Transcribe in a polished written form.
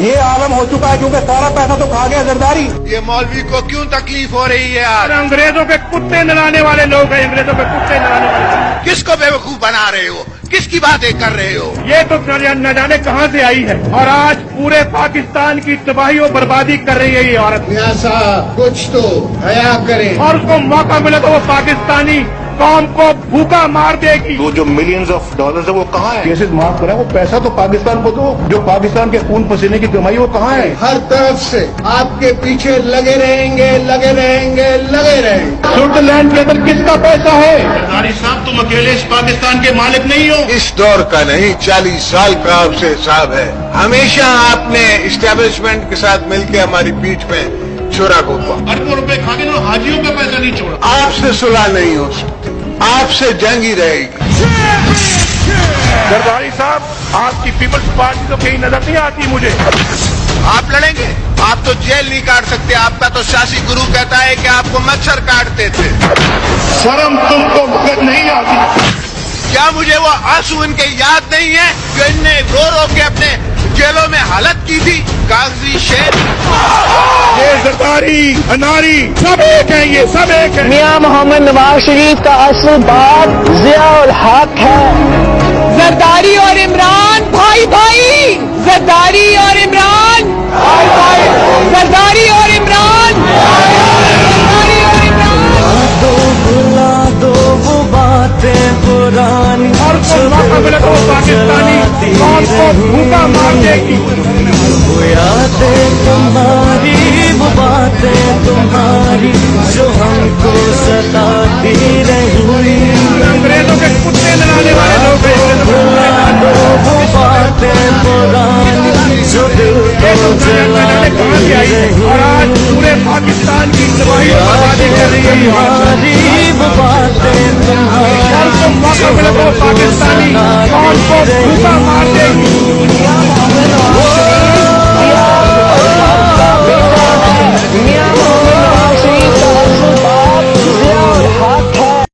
ये आलम हो चुका है क्योंकि सारा पैसा तो खा गया जरदारी। ये मौलवी को क्यों तकलीफ हो रही है यार? अंग्रेजों के कुत्ते नलाने वाले लोग हैं, अंग्रेजों के कुत्ते नलाने वाले। किसको बेवकूफ बना रहे हो? किसकी बातें कर रहे हो? ये तो न जाने कहां से आई है और आज पूरे पाकिस्तान की तबाही और बर्बादी कर रही है ये औरत। मियां साहब कुछ तो हया करें। और उसको मौका मिले तो वो पाकिस्तानी कौम को भूखा मार देगी। वो जो मिलियंस ऑफ डॉलर्स है वो कहाँ है? केसेस माफ करें, वो पैसा तो पाकिस्तान को दो, जो पाकिस्तान के खून पसीने की कमाई वो कहाँ है? हर तरफ से आपके पीछे लगे रहेंगे, लगे रहेंगे, लगे रहेंगे। स्विट्जरलैंड के अंदर किसका पैसा है? सरदारी साहब तुम अकेले इस पाकिस्तान के मालिक नहीं हो। इस दौर का नहीं, 40 साल का आपसे हिसाब है। हमेशा आपने इस्टेब्लिशमेंट के साथ मिलकर हमारी पीठ पे छुरा घोंपा। अरबों रुपए खा के हाजियों का पैसा नहीं छोड़ा। आपसे सुलह नहीं हो सकती, आपसे जंग ही रहेगी। सरदारी साहब आपकी पीपल्स पार्टी तो कहीं नजर नहीं आती मुझे। आप लड़ेंगे? आप तो जेल नहीं काट सकते। आपका तो शासी गुरु कहता है कि आपको मच्छर काटते थे। शर्म तुमको नहीं आती? क्या मुझे वो आंसू इनके याद नहीं है जो इनने रो रो के अपने जेलों में हालत की थी? कागजी शेर, ये जरदारी अनारी सब एक है, ये सब एक है। मियां मोहम्मद नवाज शरीफ का असल बाप जियाउल हक है। जरदारी और इमरान भाई भाई, जरदारी और इमरान भाई भाई, जरदारी और इमरान, जरदारी और इमरान। दो बुला दो वो बातें पुरानी और को मौका मिले तो वो पाकिस्तानी कौम को भूखा मार देगी। वो यादें तुम्हारी, वो बातें तुम्हारी जो हमको सताती रही। अंग्रेजों के कुत्ते नलाने वाले लोग हैं। बुला दो वो बातें पुरानी जो दिल को जलाती रही। और आज पूरे पाकिस्तान की तबाही और बर्बादी कर रही है। वो बातें तुम्हारी मौका मिले तो पाकिस्तानी कौम को